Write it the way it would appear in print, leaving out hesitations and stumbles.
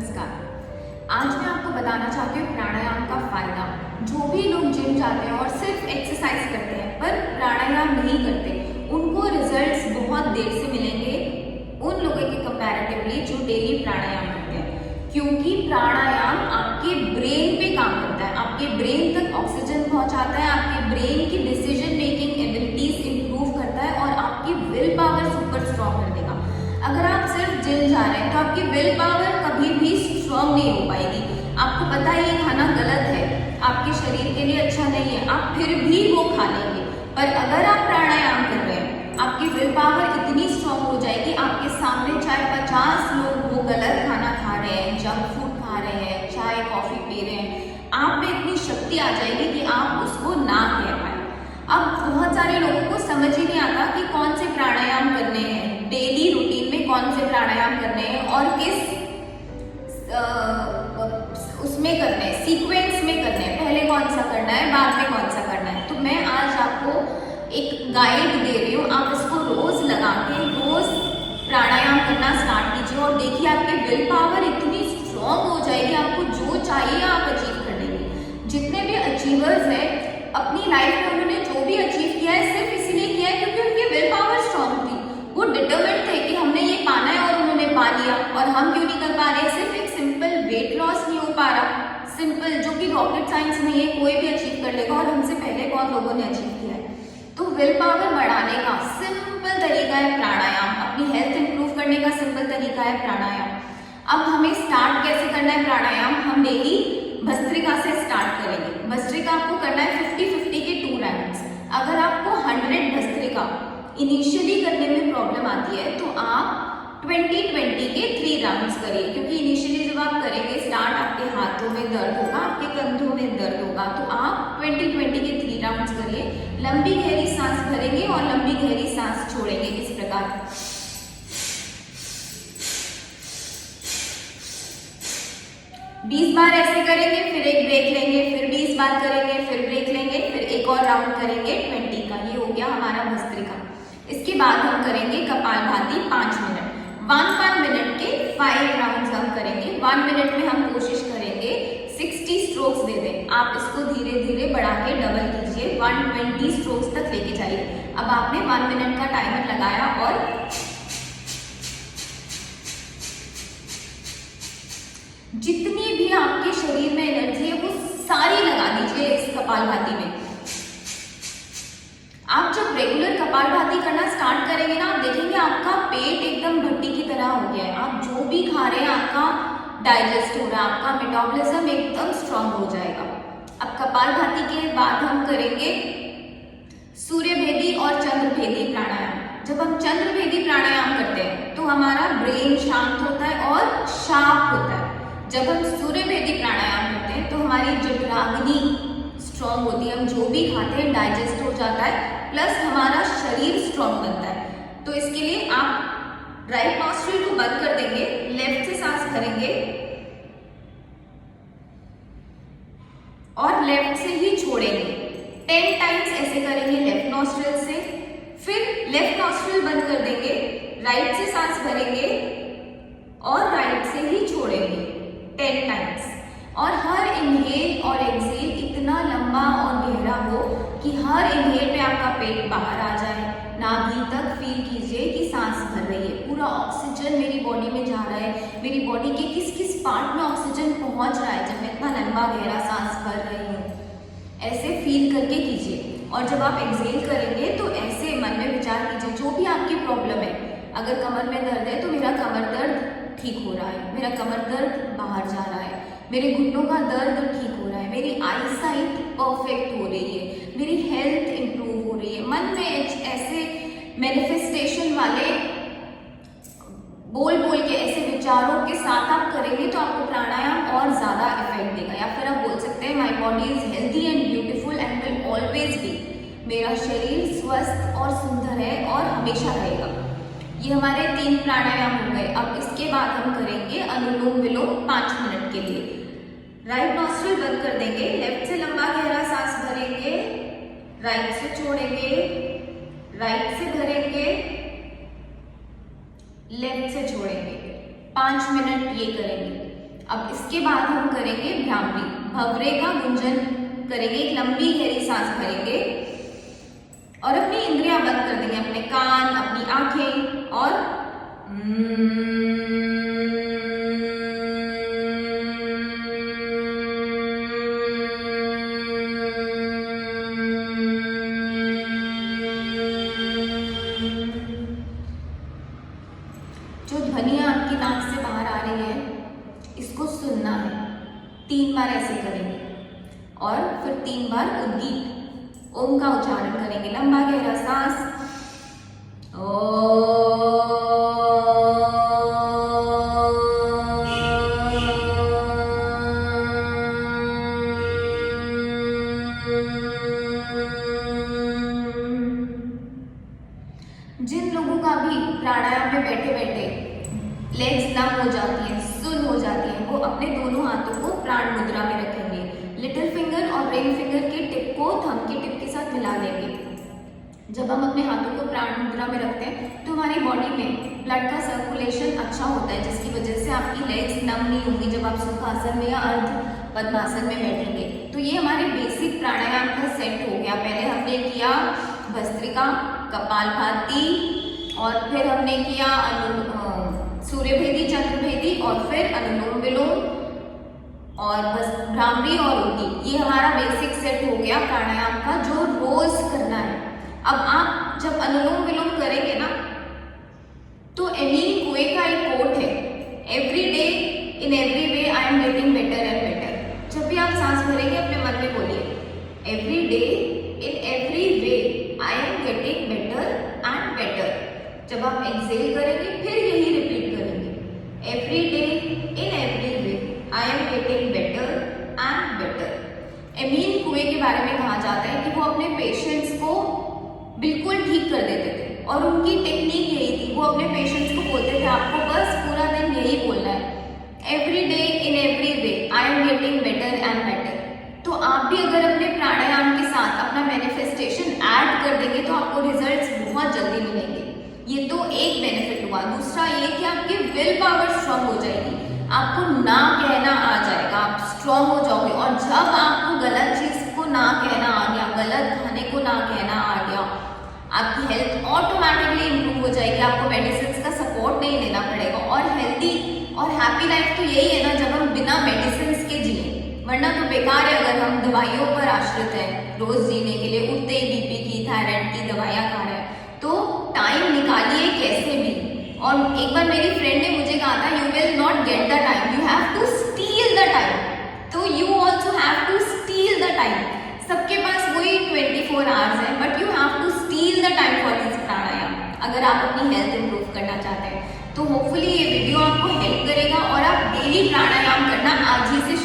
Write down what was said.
नमस्कार। आज मैं आपको बताना चाहती हूँ प्राणायाम का फायदा। जो भी लोग जिम जाते हैं और सिर्फ एक्सरसाइज करते हैं पर प्राणायाम नहीं करते, उनको रिजल्ट्स बहुत देर से मिलेंगे उन लोगों के कंपैरेटिवली जो डेली प्राणायाम करते हैं, क्योंकि प्राणायाम आपके ब्रेन पे काम करता है, आपके ब्रेन तक ऑक्सीजन पहुंचाता है, आपके ब्रेन की डिसीजन मेकिंग एबिलिटीज इंप्रूव करता है और आपकी विल पावर सुपर स्ट्रॉन्ग कर देगा। अगर आप सिर्फ जिम जा रहे हैं तो आपकी विल पावर कभी भी स्ट्रॉन्ग नहीं हो पाएगी। आपको पता है ये खाना गलत है, आपके शरीर के लिए अच्छा नहीं है, आप फिर भी वो खा लेंगे। पर अगर आप प्राणायाम कर रहे हैं, आपकी विल पावर इतनी स्ट्रॉन्ग हो जाएगी, आपके सामने चाहे 50 लोग वो गलत खाना खा रहे हैं, जंक फूड खा रहे हैं, चाय कॉफी पी रहे हैं, आप में इतनी शक्ति आ जाएगी कि आप उसको ना कह पाए। अब बहुत सारे लोगों को समझ ही नहीं आता कि कौन से प्राणायाम करने हैं, डेली रूटीन में कौन से प्राणायाम करने हैं और किस उसमें करने हैं, सीक्वेंस में करने हैं, पहले कौन सा करना है, बाद में कौन सा करना है। तो मैं आज आपको एक गाइड दे रही हूँ, आप इसको रोज लगा के रोज प्राणायाम करना स्टार्ट कीजिए और देखिए आपकी विल पावर इतनी स्ट्रॉन्ग हो जाएगी, आपको जो चाहिए आप अचीव कर लेंगे। जितने भी अचीवर्स हैं अपनी लाइफ में, उन्होंने जो भी अचीव किया है सिर्फ इसीलिए किया है क्योंकि उनकी विल पावर स्ट्रॉन्ग थी, वो डिटरमिन्ड थे कि हमने ये पाना है और उन्होंने पा लिया। और हम क्यों नहीं कर पा रहे? सिर्फ एक सिंपल वेट लॉस नहीं हो पा रहा, सिंपल, जो कि रॉकेट साइंस नहीं है, कोई भी अचीव कर लेगा और हमसे पहले बहुत लोगों ने अचीव किया है। तो विल पावर बढ़ाने का सिंपल तरीका है प्राणायाम, अपनी हेल्थ इंप्रूव करने का सिंपल तरीका है प्राणायाम। अब हमें स्टार्ट कैसे करना है प्राणायाम? हम डेली भस्त्रिका से स्टार्ट करेंगे। भस्त्रिका आपको करना है 50-50 के 2 राउंड्स। अगर आपको 100 भस्त्रिका इनिशियली करने में प्रॉब्लम आती है तो आप 20-20 के 3 राउंड्स करिए, क्योंकि इनिशियली जब आप करेंगे स्टार्ट, आपके हाथों में दर्द होगा, आपके कंधों में दर्द होगा, तो आप 20-20 के 3 राउंड्स करिए। लंबी गहरी सांस भरेंगे और लंबी गहरी सांस छोड़ेंगे इस प्रकार। 20 बार ऐसे करेंगे, फिर एक ब्रेक लेंगे, फिर 20 बार करेंगे, फिर ब्रेक लेंगे, फिर एक और राउंड करेंगे 20 का। ये हो गया हमारा भस्त्रिका। इसके बाद हम करेंगे कपालभाति 5 मिनट। 1 मिनट के 5 राउंड्स हम करेंगे। 1 मिनट में हम कोशिश करेंगे 60 स्ट्रोक्स दे दें। आप इसको धीरे धीरे बढ़ा के डबल कीजिए, 120 स्ट्रोक्स तक लेके जाइए। अब आपने 1 मिनट का टाइमर लगाया और जितनी भी आपके शरीर में एनर्जी है वो सारी लगा दीजिए इस कपालभाति में। आप जब रेगुलर कपालभाति करना स्टार्ट करेंगे ना, आप देखेंगे आपका पेट एकदम भट्टी की तरह हो गया है। आप जो भी खा रहे हैं आपका डाइजेस्ट हो रहा है, आपका मेटाबॉलिज्म एकदम स्ट्रांग हो जाएगा। अब कपालभाति के बाद हम करेंगे सूर्यभेदी और चंद्रभेदी प्राणायाम। जब हम चंद्रभेदी प्राणायाम करते हैं तो हमारा ब्रेन शांत होता है और शार्प होता है। जब हम सूर्यभेदी प्राणायाम करते हैं तो हमारी जठराग्नि स्ट्रॉन्ग होती है, हम जो भी खाते हैं डाइजेस्ट हो जाता है, प्लस हमारा शरीर स्ट्रॉन्ग बनता है। तो इसके लिए आप राइट नॉस्ट्रिल को बंद कर देंगे, लेफ्ट से सांस भरेंगे और लेफ्ट से ही छोड़ेंगे। 10 टाइम्स ऐसे करेंगे लेफ्ट नॉस्ट्रिल से, फिर लेफ्ट नॉस्ट्रिल बंद कर देंगे, राइट से सांस भरेंगे और राइट से ही छोड़ेंगे 10 टाइम्स। और हर इनहेल और एक्सहेल इतना लंबा और गहरा हो कि हर इनहेल पे आपका पेट बाहर आ जाए, नाभि तक फील कीजिए कि सांस भर रही है, पूरा ऑक्सीजन मेरी बॉडी में जा रहा है, मेरी बॉडी के किस किस पार्ट में ऑक्सीजन पहुंच रहा है जब मैं इतना लंबा गहरा सांस भर रही हूँ। ऐसे फील करके कीजिए। और जब आप एक्सहेल करेंगे तो ऐसे मन में विचार कीजिए जो भी आपकी प्रॉब्लम है। अगर कमर में दर्द है तो मेरा कमर दर्द ठीक हो रहा है, मेरा कमर दर्द बाहर जा रहा है, मेरे घुटनों का दर्द ठीक हो रहा है, मेरी आई साइट परफेक्ट हो रही है, मेरी हेल्थ इंप्रूव हो रही है। मन में ऐसे मैनिफेस्टेशन वाले बोल बोल के, ऐसे विचारों के साथ आप करेंगे तो आपको प्राणायाम और ज्यादा इफेक्ट देगा। या फिर आप बोल सकते हैं my body is healthy and beautiful and will always be. मेरा शरीर स्वस्थ और सुंदर है और हमेशा रहेगा। ये हमारे 3 प्राणायाम हो गए। अब इसके बाद हम करेंगे अनुलोम विलोम 5 मिनट के लिए। राइट नॉस्ट्रिल बंद कर देंगे, लेफ्ट से लंबा गहरा सांस भरेंगे, राइट से छोड़ेंगे, राइट से भरेंगे, लेफ्ट से छोड़ेंगे। 5 मिनट ये करेंगे। अब इसके बाद हम करेंगे भ्रामरी। भवरे का गुंजन करेंगे, एक लंबी गहरी सांस भरेंगे और अपनी इंद्रियां बंद कर देंगे, अपने कान, अपनी आंखें, और जो ध्वनियां आपकी नाक से बाहर आ रही है इसको सुनना है। 3 बार ऐसे करेंगे और फिर 3 बार उद्गीत ओम का उच्चारण करेंगे। लंबा गहरा सांस, जिन लोगों का भी प्राणायाम में बैठे बैठे लेग्स नम हो जाती हैं, सुन्न हो जाती हैं, वो अपने दोनों हाथों को प्राण मुद्रा में रखेंगे। लिटिल फिंगर और रिंग फिंगर के टिप को थंब के टिप के साथ मिला लेंगे। जब हम अपने हाथों को प्राण मुद्रा में रखते हैं तो हमारी बॉडी में ब्लड का सर्कुलेशन अच्छा होता है, जिसकी वजह से आपकी लेग्स नम नहीं होंगी जब आप सुखासन में या अर्ध पद्मासन में बैठेंगे। तो ये हमारे बेसिक प्राणायाम का सेट हो गया। पहले हमने किया भस्त्रिका, कपालभाति, और फिर हमने किया सूर्यभेदी, चंद्रभेदी, और फिर अनुलोम विलोम और बस भ्रामरी और उद्गीत। ये हमारा बेसिक सेट हो गया प्राणायाम का, जो रोज करना है। अब आप जब अनुलोम विलोम करेंगे ना, तो एमीन कुए का एक कोट है, every day in every way I am getting better and better. जब भी आप सांस भरेंगे अपने मन में बोलिए, every day in every way I am getting better and better. जब आप एक्सेल करेंगे फिर यही रिपीट करेंगे, every day in every way I am getting better and better. Amine कुए के बारे में कहा जाता है कि वो अपने पेशेंट्स को बिल्कुल ठीक कर देते थे, और उनकी टेक्निक यही थी। वो अपने पेशेंट्स को बोलते थे आपको बस पूरा दिन यही बोलना है, every day in every way I am getting better and better. तो आप भी अगर अपने प्राणायाम के साथ अपना मैनिफेस्टेशन ऐड कर देंगे तो आपको रिजल्ट्स बहुत जल्दी मिलेंगे। ये तो एक बेनिफिट हुआ। दूसरा ये कि आपकी विल पावर स्ट्रांग हो जाएगी, आपको ना कहना आ जाएगा, आप स्ट्रांग हो जाओगे। और जब आपको गलत चीज को ना कहना आ गया, गलत खाने को ना कहना आ गया, आपकी हेल्थ ऑटोमेटिकली इंप्रूव हो जाएगी। आपको मेडिसिन का सपोर्ट नहीं लेना पड़ेगा। और हेल्दी और हैप्पी लाइफ तो यही है ना, जब हम बिना मेडिसिन के जिए, वरना तो बेकार है अगर हम दवाइयों पर आश्रित हैं रोज जीने के लिए, उठते ही बीपी की, थायराइड की दवाइयाँ खा रहे हैं। तो टाइम निकालिए कैसे भी। और एक बार मेरी फ्रेंड ने मुझे कहा था, you will not get the time, you have to steal the time. तो you also have to steal the time. सबके पास वही 24 आवर्स है, but you have to steal the time for this pranayama अगर आप अपनी हेल्थ इंप्रूव करना चाहते हैं। तो होपफुली ये वीडियो आपको हेल्प करेगा और आप डेली प्राणायाम करना आज ही से